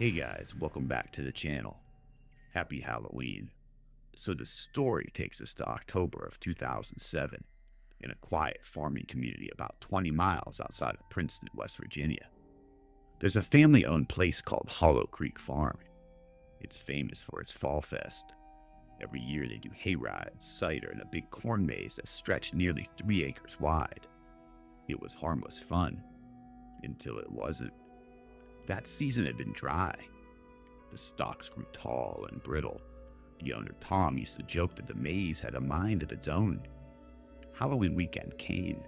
Hey guys, welcome back to the channel. Happy Halloween. So the story takes us to October of 2007 in a quiet farming community about 20 miles outside of Princeton, West Virginia. There's a family-owned place called Hollow Creek Farm. It's famous for its Fall Fest. Every year they do hay rides, cider, and a big corn maze that stretched nearly 3 acres wide. It was harmless fun, until it wasn't. That season had been dry. The stalks grew tall and brittle. The owner, Tom, used to joke that the maze had a mind of its own. Halloween weekend came,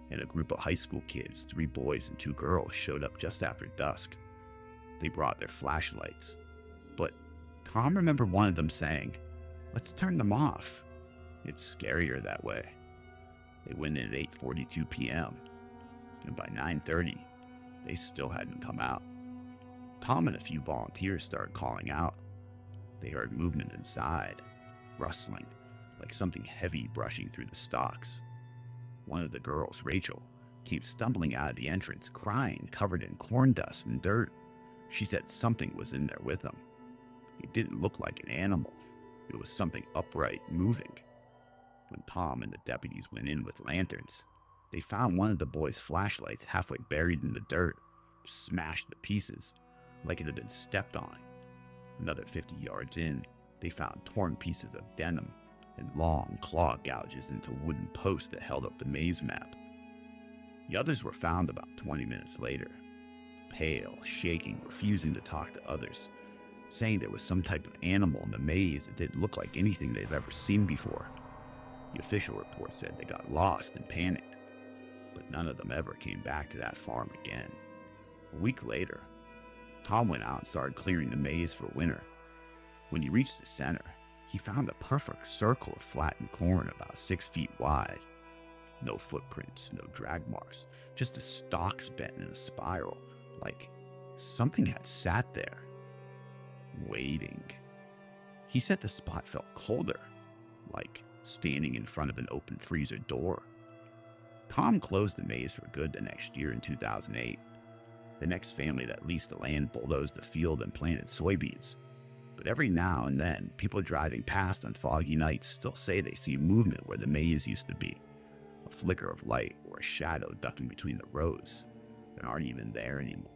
and a group of high school kids, 3 boys and 2 girls, showed up just after dusk. They brought their flashlights, but Tom remembered one of them saying, "Let's turn them off. It's scarier that way." They went in at 8:42 p.m., and by 9:30, they still hadn't come out. Tom and a few volunteers started calling out. They heard movement inside, rustling, like something heavy brushing through the stalks. One of the girls, Rachel, came stumbling out of the entrance, crying, covered in corn dust and dirt. She said something was in there with them. It didn't look like an animal. It was something upright, moving. When Tom and the deputies went in with lanterns, they found one of the boys' flashlights halfway buried in the dirt, smashed to pieces, like it had been stepped on. Another 50 yards in, they found torn pieces of denim and long claw gouges into wooden posts that held up the maze map. The others were found about 20 minutes later, pale, shaking, refusing to talk to others, saying there was some type of animal in the maze that didn't look like anything they've ever seen before. The official report said they got lost and panicked, but none of them ever came back to that farm again. A week later, Tom went out and started clearing the maze for winter. When he reached the center, he found a perfect circle of flattened corn about 6 feet wide. No footprints, no drag marks, just the stalks bent in a spiral, like something had sat there, waiting. He said the spot felt colder, like standing in front of an open freezer door. Tom closed the maze for good the next year in 2008. The next family that leased the land bulldozed the field and planted soybeans. But every now and then, people driving past on foggy nights still say they see movement where the maze used to be. A flicker of light or a shadow ducking between the rows that aren't even there anymore.